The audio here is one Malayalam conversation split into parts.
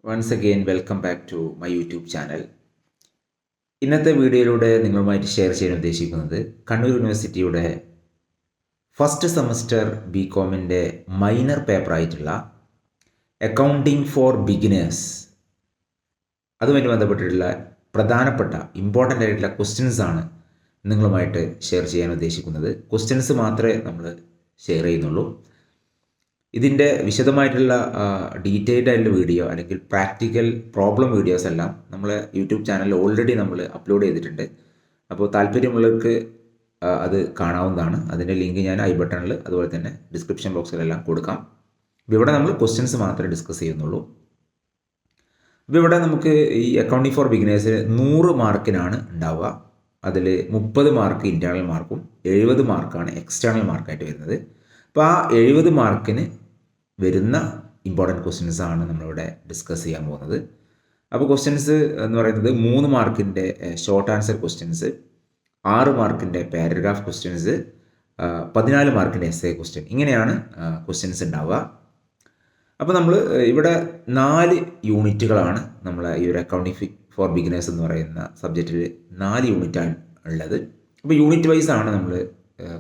Once again welcome back to my YouTube channel. ഇന്നത്തെ വീഡിയോയിലൂടെ നിങ്ങളുമായിട്ട് ഷെയർ ചെയ്യാൻ ഉദ്ദേശിക്കുന്നത് കണ്ണൂർ യൂണിവേഴ്സിറ്റിയുടെ ഫസ്റ്റ് സെമസ്റ്റർ ബി കോമിൻ്റെ മൈനർ പേപ്പറായിട്ടുള്ള അക്കൗണ്ടിങ് ഫോർ ബിഗിനേഴ്സ്, അതുമായിട്ട് ബന്ധപ്പെട്ടിട്ടുള്ള പ്രധാനപ്പെട്ട ഇമ്പോർട്ടൻ്റ് ആയിട്ടുള്ള ക്വസ്റ്റ്യൻസ് ആണ് നിങ്ങളുമായിട്ട് ഷെയർ ചെയ്യാൻ ഉദ്ദേശിക്കുന്നത്. ക്വസ്റ്റ്യൻസ് മാത്രമേ നമ്മൾ ഷെയർ ചെയ്യുന്നുള്ളൂ. ഇതിൻ്റെ വിശദമായിട്ടുള്ള ഡീറ്റെയിൽഡ് ആയിട്ടുള്ള വീഡിയോ അല്ലെങ്കിൽ പ്രാക്ടിക്കൽ പ്രോബ്ലം വീഡിയോസ് എല്ലാം നമ്മൾ യൂട്യൂബ് ചാനലിൽ ഓൾറെഡി നമ്മൾ അപ്ലോഡ് ചെയ്തിട്ടുണ്ട്. അപ്പോൾ താല്പര്യമുള്ളവർക്ക് അത് കാണാവുന്നതാണ്. അതിൻ്റെ ലിങ്ക് ഞാൻ ഐ ബട്ടണിൽ അതുപോലെ തന്നെ ഡിസ്ക്രിപ്ഷൻ ബോക്സിലെല്ലാം കൊടുക്കാം. അപ്പോൾ ഇവിടെ നമ്മൾ ക്വസ്റ്റ്യൻസ് മാത്രമേ ഡിസ്കസ് ചെയ്യുന്നുള്ളൂ. അപ്പോൾ ഇവിടെ നമുക്ക് ഈ അക്കൗണ്ടിങ് ഫോർ ബിഗിനേഴ്സ് 100 മാർക്കിനാണ് ഉണ്ടാവുക. അതിൽ 30 മാർക്ക് ഇൻറ്റേർണൽ മാർക്കും 70 മാർക്കാണ് എക്സ്റ്റേണൽ മാർക്കായിട്ട് വരുന്നത്. അപ്പോൾ ആ 70 മാർക്കിന് വരുന്ന ഇമ്പോർട്ടൻറ്റ് ക്വസ്റ്റ്യൻസ് ആണ് നമ്മളിവിടെ ഡിസ്കസ് ചെയ്യാൻ പോകുന്നത്. അപ്പോൾ ക്വസ്റ്റ്യൻസ് എന്ന് പറയുന്നത് 3 മാർക്കിൻ്റെ ഷോർട്ട് ആൻസർ ക്വസ്റ്റ്യൻസ്, 6 മാർക്കിൻ്റെ പാരഗ്രാഫ് ക്വസ്റ്റ്യൻസ്, 14 മാർക്കിൻ്റെ എസ്സേ ക്വസ്റ്റ്യൻ, ഇങ്ങനെയാണ് ക്വസ്റ്റ്യൻസ് ഉണ്ടാവുക. അപ്പോൾ നമ്മൾ ഇവിടെ 4 യൂണിറ്റുകളാണ് നമ്മൾ ഈ ഒരു അക്കൗണ്ടിങ് ഫോർ ബിഗിനേഴ്സ് എന്ന് പറയുന്ന സബ്ജക്റ്റിൽ 4 യൂണിറ്റാണ് ഉള്ളത്. അപ്പോൾ യൂണിറ്റ് വൈസ് ആണ് നമ്മൾ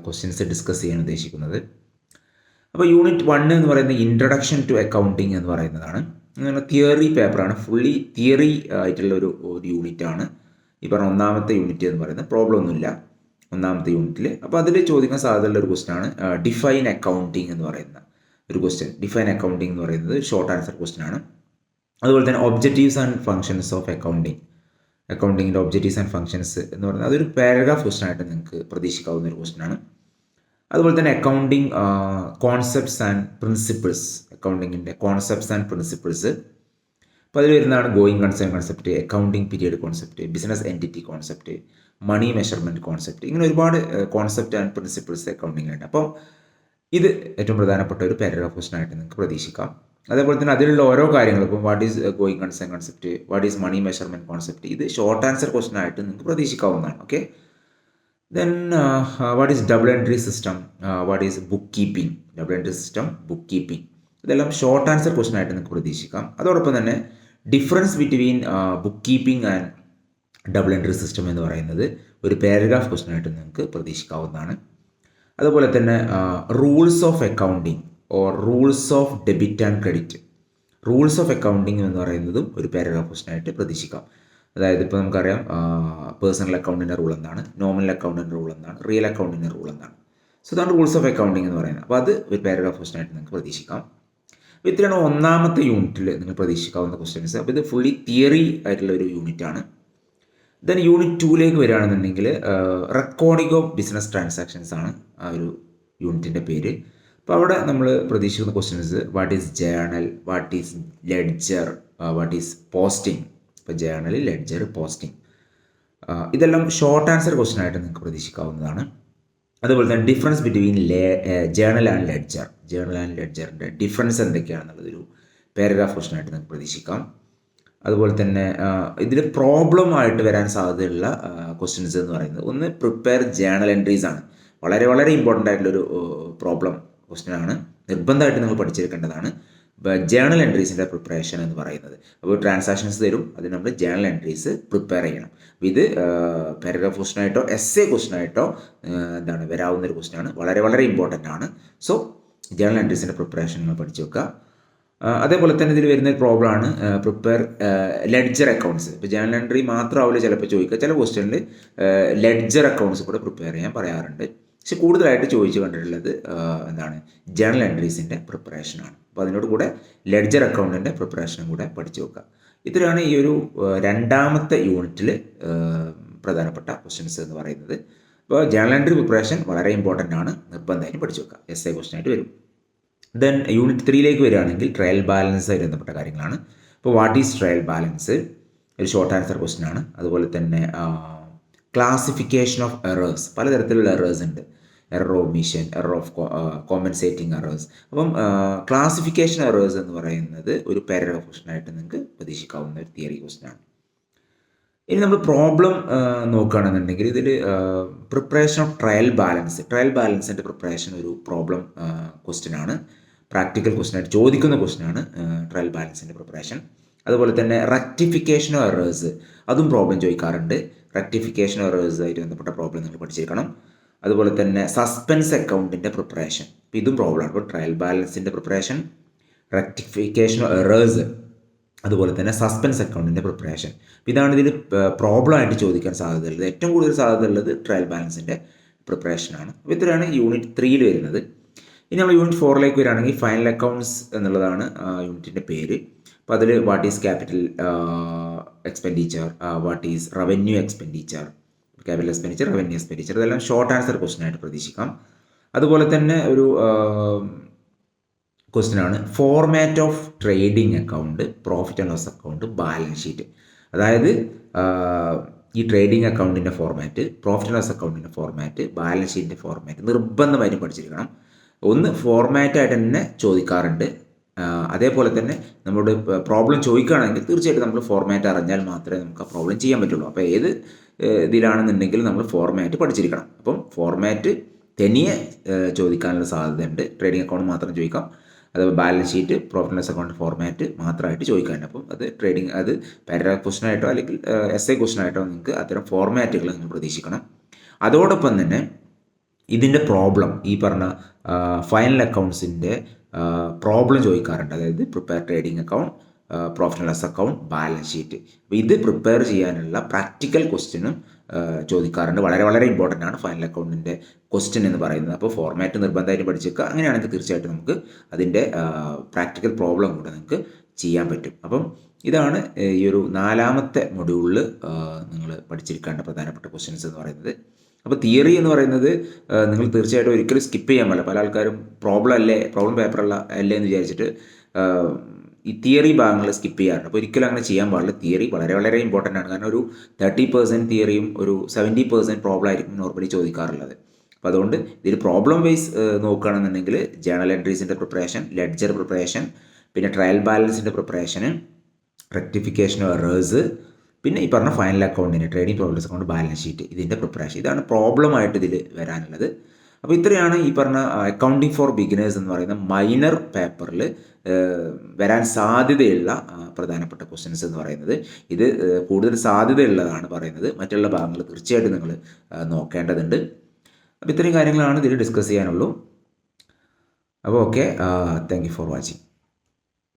ക്വസ്റ്റ്യൻസ് ഡിസ്കസ് ചെയ്യാൻ ഉദ്ദേശിക്കുന്നത്. അപ്പോൾ യൂണിറ്റ് 1 എന്ന് പറയുന്നത് ഇൻട്രഡക്ഷൻ ടു അക്കൗണ്ടിങ് എന്ന് പറയുന്നതാണ്. അങ്ങനെ തിയറി പേപ്പറാണ്, ഫുള്ളി തിയറി ആയിട്ടുള്ള ഒരു യൂണിറ്റാണ്. ഈ പറഞ്ഞ ഒന്നാമത്തെ യൂണിറ്റ് എന്ന് പറയുന്നത് പ്രോബ്ലം ഒന്നുമില്ല ഒന്നാമത്തെ യൂണിറ്റിൽ. അപ്പോൾ അതിൽ ചോദിക്കാൻ സാധ്യതയുള്ള ഒരു ക്വസ്റ്റ്യൻ ആണ് ഡിഫൈൻ അക്കൗണ്ടിങ് എന്ന് പറയുന്ന ഒരു ക്വസ്റ്റ്യൻ. ഡിഫൈൻ അക്കൗണ്ടിങ് എന്ന് പറയുന്നത് ഷോർട്ട് ആൻസർ ക്വസ്റ്റ്യൻ ആണ്. അതുപോലെ തന്നെ ഒബ്ജക്റ്റീവ്സ് ആൻഡ് ഫങ്ഷൻസ് ഓഫ് അക്കൗണ്ടിങ്ങിൻ്റെ ഒബ്ജക്റ്റീവ്സ് ആൻഡ് ഫങ്ഷൻസ് എന്ന് പറയുന്നത് അതൊരു പാരഗ്രാഫ് ക്വസ്റ്റ്യൻ ആയിട്ട് നിങ്ങൾക്ക് പ്രതീക്ഷിക്കാവുന്ന ഒരു ക്വസ്റ്റ്യൻ ആണ്. അതുപോലെ തന്നെ അക്കൗണ്ടിങ് കോൺസെപ്റ്റ്സ് ആൻഡ് പ്രിൻസിപ്പിൾസ്, അക്കൗണ്ടിങ്ങിൻ്റെ കോൺസെപ്റ്റ്സ് ആൻഡ് പ്രിൻസിപ്പിൾസ്. അപ്പോൾ അതിൽ വരുന്നതാണ് going concern concept, accounting period concept, business entity concept, money measurement concept, ഇങ്ങനെ ഒരുപാട് കോൺസെപ്റ്റ് ആൻഡ് പ്രിൻസിപ്പിൾസ് അക്കൗണ്ടിങ്ങിലുണ്ട്. അപ്പോൾ ഇത് ഏറ്റവും പ്രധാനപ്പെട്ട ഒരു പാരഗ്രാഫ് ക്വസ്റ്റൻ ആയിട്ട് നിങ്ങൾക്ക് പ്രതീക്ഷിക്കാം. അതേപോലെ തന്നെ അതിലുള്ള ഓരോ കാര്യങ്ങളും, ഇപ്പോൾ what is going concern concept, what is money measurement concept, ഇത് ഷോർട്ട് ആൻസർ ക്വസ്റ്റൻ ആയിട്ട് നിങ്ങൾക്ക് പ്രതീക്ഷിക്കാവുന്നതാണ്. Okay, then what is double entry system, what is bookkeeping, double entry system, bookkeeping, ഇതെല്ലാം ഷോർട്ട് ആൻസർ ക്വസ്റ്റൻ ആയിട്ട് നിങ്ങൾക്ക് പ്രതീക്ഷിക്കാം. അതോടൊപ്പം തന്നെ difference between book keeping and double entry system എന്ന് പറയുന്നത് ഒരു പാരഗ്രാഫ് ക്വസ്റ്റൻ ആയിട്ട് നിങ്ങൾക്ക് പ്രതീക്ഷിക്കാവുന്നതാണ്. അതുപോലെ തന്നെ rules of accounting or rules of debit and credit, rules of accounting എന്ന് പറയുന്നതും ഒരു പാരഗ്രാഫ് ക്വസ്റ്റൻ ആയിട്ട് പ്രതീക്ഷിക്കാം. അതായത് ഇപ്പോൾ നമുക്കറിയാം പേഴ്സണൽ അക്കൗണ്ടിൻ്റെ റൂൾ എന്താണ്, നോമിനൽ അക്കൗണ്ടിൻ്റെ റൂൾ എന്താണ്, റിയൽ അക്കൗണ്ടിൻ്റെ റൂൾ എന്താണ്. സോ ഇതാണ് റൂൾസ് ഓഫ് അക്കൗണ്ടിങ് എന്ന് പറയുന്നത്. അപ്പോൾ അത് ഒരു പാരഗ്രാഫ് ക്വസ്റ്റൻ ആയിട്ട് നിങ്ങൾക്ക് പ്രതീക്ഷിക്കാം. അപ്പോൾ ഇത്രയാണ് ഒന്നാമത്തെ യൂണിറ്റിൽ നിങ്ങൾ പ്രതീക്ഷിക്കാവുന്ന ക്വസ്റ്റ്യൻസ്. അപ്പോൾ ഇത് ഫുള്ളി തിയറി ആയിട്ടുള്ള ഒരു യൂണിറ്റാണ്. ദെൻ യൂണിറ്റ് 2ലേക്ക് വരികയാണെന്നുണ്ടെങ്കിൽ റെക്കോർഡിംഗ് ഓഫ് ബിസിനസ് ട്രാൻസാക്ഷൻസ് ആണ് ആ ഒരു യൂണിറ്റിൻ്റെ പേര്. അപ്പോൾ അവിടെ നമ്മൾ പ്രതീക്ഷിക്കുന്ന questions what is journal, what is ledger, what is posting. ഇപ്പോൾ ജേർണൽ, ലെഡ്ജർ, പോസ്റ്റിംഗ്, ഇതെല്ലാം ഷോർട്ട് ആൻസർ ക്വസ്റ്റ്യൻ ആയിട്ട് നിങ്ങൾക്ക് പ്രതീക്ഷിക്കാവുന്നതാണ്. അതുപോലെ തന്നെ difference between journal and ledger, journal and ലെഡ്ജറിൻ്റെ ഡിഫറൻസ് എന്തൊക്കെയാണെന്നുള്ളതൊരു പാരഗ്രാഫ് ക്വസ്റ്റ്യൻ ആയിട്ട് നിങ്ങൾക്ക് പ്രതീക്ഷിക്കാം. അതുപോലെ തന്നെ ഇതിൽ പ്രോബ്ലം ആയിട്ട് വരാൻ സാധ്യതയുള്ള ക്വസ്റ്റ്യൻസ് എന്ന് പറയുന്നത് ഒന്ന് പ്രിപ്പയർ ജേർണൽ എൻട്രീസ് ആണ്. വളരെ വളരെ ഇമ്പോർട്ടൻ്റ് ആയിട്ടുള്ളൊരു പ്രോബ്ലം ക്വസ്റ്റ്യൻ ആണ്, നിർബന്ധമായിട്ട് നിങ്ങൾ പഠിച്ചെടുക്കേണ്ടതാണ്. ജേർണൽ എൻട്രീസിൻ്റെ പ്രിപ്പറേഷൻ എന്ന് പറയുന്നത്. അപ്പോൾ ട്രാൻസാക്ഷൻസ് തരും, അതിന് നമ്മൾ ജേർണൽ എൻട്രീസ് പ്രിപ്പയർ ചെയ്യണം. ഇത് പാരഗ്രാഫ് ക്വസ്റ്റൻ ആയിട്ടോ എസ്സേ ക്വസ്റ്റൻ ആയിട്ടോ വരാവുന്ന ഒരു ക്വസ്റ്റൻ ആണ്, വളരെ വളരെ ഇമ്പോർട്ടൻ്റ് ആണ്. സോ ജേർണൽ എൻട്രീസിൻ്റെ പ്രിപ്പറേഷൻ നിങ്ങൾ പഠിച്ചു വെക്കുക. അതേപോലെ തന്നെ ഇതിൽ വരുന്ന ഒരു പ്രോബ്ലം ആണ് പ്രിപ്പയർ ലെഡ്ജർ അക്കൗണ്ട്സ്. ഇപ്പോൾ ജേർണൽ എൻട്രി മാത്രമാവില്ല ചിലപ്പോൾ ചോദിക്കുക, ചില ക്വസ്റ്റനിൽ ലെഡ്ജർ അക്കൗണ്ട്സ് കൂടെ പ്രിപ്പയർ ചെയ്യാൻ പറയാറുണ്ട്. പക്ഷെ കൂടുതലായിട്ട് ചോദിച്ചു കണ്ടിട്ടുള്ളത് ജേർണൽ എൻട്രീസിൻ്റെ പ്രിപ്പറേഷനാണ്. അപ്പോൾ അതിനോട് കൂടെ ലെഡ്ജർ അക്കൗണ്ടിൻ്റെ പ്രിപ്പറേഷനും കൂടെ പഠിച്ചു വെക്കുക. ഇത്രയാണ് ഈ ഒരു രണ്ടാമത്തെ യൂണിറ്റിൽ പ്രധാനപ്പെട്ട ക്വസ്റ്റ്യൻസ് എന്ന് പറയുന്നത്. അപ്പോൾ ജേർണൽ എൻട്രി പ്രിപ്പറേഷൻ വളരെ ഇമ്പോർട്ടൻ്റ് ആണ്, നിർബന്ധമായിട്ട് പഠിച്ചു വെക്കുക, എസ്സേ ക്വസ്റ്റൻ ആയിട്ട് വരും. ദെൻ യൂണിറ്റ് 3ലേക്ക് വരികയാണെങ്കിൽ ട്രയൽ ബാലൻസ് ആയി ബന്ധപ്പെട്ട കാര്യങ്ങളാണ്. ഇപ്പോൾ വാട്ട് ഈസ് ട്രയൽ ബാലൻസ്, ഒരു ഷോർട്ട് ആൻസർ ക്വസ്റ്റൻ ആണ്. അതുപോലെ തന്നെ ക്ലാസിഫിക്കേഷൻ ഓഫ് എറേഴ്സ്, പലതരത്തിലുള്ള എറേഴ്സ് ഉണ്ട്, error of omission, error of compensating errors. അപ്പം ക്ലാസിഫിക്കേഷൻ എറേഴ്സ് എന്ന് പറയുന്നത് ഒരു പാരഗ്രാഫ് ക്വസ്റ്റൻ ആയിട്ട് നിങ്ങൾക്ക് പ്രതീക്ഷിക്കാവുന്ന ഒരു തിയറി ക്വസ്റ്റൻ ആണ്. ഇനി നമ്മൾ പ്രോബ്ലം നോക്കുകയാണെന്നുണ്ടെങ്കിൽ ഇതിൽ പ്രിപ്പറേഷൻ ഓഫ് ട്രയൽ ബാലൻസിൻ്റെ പ്രിപ്പറേഷൻ ഒരു പ്രോബ്ലം ക്വസ്റ്റ്യൻ ആണ്, പ്രാക്ടിക്കൽ ക്വസ്റ്റ്യൻ ആയിട്ട് ചോദിക്കുന്ന ക്വസ്റ്റ്യൻ ആണ് ട്രയൽ ബാലൻസിൻ്റെ പ്രിപ്പറേഷൻ. അതുപോലെ തന്നെ റെക്ടിഫിക്കേഷൻ എറേഴ്സ്, അതും പ്രോബ്ലം ചോദിക്കാറുണ്ട്. റെക്ടിഫിക്കേഷൻ എറേഴ്സ് ആയിട്ട് ബന്ധപ്പെട്ട പ്രോബ്ലം നിങ്ങൾ പഠിച്ചിരിക്കണം. അതുപോലെ തന്നെ സസ്പെൻസ് അക്കൗണ്ടിൻ്റെ പ്രിപ്പറേഷൻ, ഇതും പ്രോബ്ലമാണ്. ഇപ്പോൾ ട്രയൽ ബാലൻസിൻ്റെ പ്രിപ്പറേഷൻ, റെക്ടിഫിക്കേഷൻ എറേഴ്സ്, അതുപോലെ തന്നെ സസ്പെൻസ് അക്കൗണ്ടിൻ്റെ പ്രിപ്പറേഷൻ. ഇതാണ് ഇതിൽ പ്രോബ്ലം ആയിട്ട് ചോദിക്കാൻ സാധ്യതയുള്ളത്. ഏറ്റവും കൂടുതൽ സാധ്യതയുള്ളത് ട്രയൽ ബാലൻസിൻ്റെ പ്രിപ്പറേഷനാണ്. അപ്പോൾ ഇത്രയാണ് യൂണിറ്റ് 3 വരുന്നത്. ഇനി നമ്മൾ യൂണിറ്റ് 4 വരികയാണെങ്കിൽ ഫൈനൽ അക്കൗണ്ട്സ് എന്നുള്ളതാണ് യൂണിറ്റിൻ്റെ പേര്. അപ്പോൾ അതിൽ what is capital expenditure, what is revenue expenditure, capital expenditure, revenue expenditure, ഇതെല്ലാം ഷോർട്ട് ആൻസർ ക്വസ്റ്റ്യൻ ആയിട്ട് പ്രതീക്ഷിക്കാം. അതുപോലെ തന്നെ ഒരു ക്വസ്റ്റ്യൻ ആണ് format of trading account, profit and loss account, balance sheet. അതായത് ഈ ട്രേഡിംഗ് അക്കൗണ്ടിൻ്റെ ഫോർമാറ്റ്, പ്രോഫിറ്റ് ആൻഡ് ലോസ് അക്കൗണ്ടിൻ്റെ ഫോർമാറ്റ്, ബാലൻസ് ഷീറ്റിൻ്റെ ഫോർമാറ്റ് നിർബന്ധമായിട്ടും പഠിച്ചിരിക്കണം. ഒന്ന് ഫോർമാറ്റായിട്ട് തന്നെ ചോദിക്കാറുണ്ട്. അതേപോലെ തന്നെ നമ്മളോട് പ്രോബ്ലം ചോദിക്കുകയാണെങ്കിൽ തീർച്ചയായിട്ടും നമ്മൾ ഫോർമാറ്റ് അറിഞ്ഞാൽ മാത്രമേ നമുക്ക് ആ പ്രോബ്ലം ചെയ്യാൻ പറ്റുള്ളൂ. അപ്പോൾ ഏത് ഇതിലാണെന്നുണ്ടെങ്കിൽ നമ്മൾ ഫോർമാറ്റ് പഠിച്ചിരിക്കണം. അപ്പം ഫോർമാറ്റ് തനിയെ ചോദിക്കാനുള്ള സാധ്യതയുണ്ട്. ട്രേഡിംഗ് അക്കൗണ്ട് മാത്രം ചോദിക്കാം. അതുപോലെ balance sheet, profit and loss account format മാത്രമായിട്ട് ചോദിക്കാറുണ്ട്. അപ്പം അത് ട്രേഡിംഗ്, അത് പാരഗ്രാഫ് ക്വസ്റ്റൻ ആയിട്ടോ അല്ലെങ്കിൽ എസ്എ ക്വസ്റ്റൻ ആയിട്ടോ നിങ്ങൾക്ക് അത്തരം ഫോർമാറ്റുകൾ നിങ്ങൾ പ്രതീക്ഷിക്കണം. അതോടൊപ്പം തന്നെ ഇതിൻ്റെ പ്രോബ്ലം, ഈ പറഞ്ഞ ഫൈനൽ അക്കൗണ്ട്സിൻ്റെ പ്രോബ്ലം ചോദിക്കാറുണ്ട്. അതായത് prepare trading account, profit and loss account, balance sheet. അപ്പോൾ ഇത് പ്രിപ്പയർ ചെയ്യാനുള്ള പ്രാക്ടിക്കൽ ക്വസ്റ്റ്യനും ചോദിക്കാറുണ്ട്. വളരെ വളരെ ഇമ്പോർട്ടൻ്റ് ആണ് ഫൈനൽ അക്കൗണ്ടിൻ്റെ ക്വസ്റ്റ്യൻ എന്ന് പറയുന്നത്. അപ്പോൾ ഫോർമാറ്റ് നിർബന്ധമായിട്ട് പഠിച്ചേക്കുക. അങ്ങനെയാണെങ്കിൽ തീർച്ചയായിട്ടും നമുക്ക് അതിൻ്റെ പ്രാക്ടിക്കൽ പ്രോബ്ലം കൂടെ നിങ്ങൾക്ക് ചെയ്യാൻ പറ്റും. അപ്പം ഇതാണ് ഈ ഒരു 4ാമത്തെ മൊഡ്യൂളിൽ നിങ്ങൾ പഠിച്ചിരിക്കേണ്ട പ്രധാനപ്പെട്ട ക്വസ്റ്റ്യൻസ് എന്ന് പറയുന്നത്. അപ്പോൾ തിയറി എന്ന് പറയുന്നത് നിങ്ങൾ തീർച്ചയായിട്ടും ഒരിക്കലും സ്കിപ്പ് ചെയ്യാൻ പാടില്ല. പല ആൾക്കാരും പ്രോബ്ലം പേപ്പറല്ല അല്ലേ എന്ന് വിചാരിച്ചിട്ട് ഈ തിയറി ഭാഗങ്ങൾ സ്കിപ്പ് ചെയ്യാറുണ്ട്. അപ്പോൾ ഒരിക്കലും അങ്ങനെ ചെയ്യാൻ പാടില്ല. തിയറി വളരെ വളരെ ഇമ്പോർട്ടൻ്റ് ആണ്. കാരണം ഒരു 30% തിയറിയും ഒരു 70% പ്രോബ്ലം ആയിരിക്കും നോർമലി ചോദിക്കാറുള്ളത്. അപ്പോൾ അതുകൊണ്ട് ഇതിൽ പ്രോബ്ലം വൈസ് നോക്കുകയാണെന്നുണ്ടെങ്കിൽ ജേണൽ എൻട്രീസിൻ്റെ പ്രിപ്പറേഷൻ, ലെഡ്ജർ പ്രിപ്പറേഷൻ, പിന്നെ ട്രയൽ ബാലൻസിൻ്റെ പ്രിപ്പറേഷന്, റെക്ടിഫിക്കേഷൻ എറേഴ്സ്, പിന്നെ ഈ പറഞ്ഞ ഫൈനൽ അക്കൗണ്ടിന്, trading profit account, balance sheet, ഇതിൻ്റെ പ്രിപ്പറേഷൻ, ഇതാണ് പ്രോബ്ലമായിട്ട് ഇതിൽ വരാനുള്ളത്. അപ്പോൾ ഇത്രയാണ് ഈ പറഞ്ഞ അക്കൗണ്ടിങ് ഫോർ ബിഗിനേഴ്സ് എന്ന് പറയുന്ന മൈനർ പേപ്പറിൽ വരാൻ സാധ്യതയുള്ള പ്രധാനപ്പെട്ട ക്വസ്റ്റ്യൻസ് എന്ന് പറയുന്നത്. ഇത് കൂടുതൽ സാധ്യതയുള്ളതാണ് പറയുന്നത്. മറ്റുള്ള ഭാഗങ്ങൾ തീർച്ചയായിട്ടും നിങ്ങൾ നോക്കേണ്ടതുണ്ട്. അപ്പോൾ ഇത്രയും കാര്യങ്ങളാണ് ഇതിൽ ഡിസ്കസ് ചെയ്യാനുള്ളൂ. അപ്പോൾ okay, thank you for watching.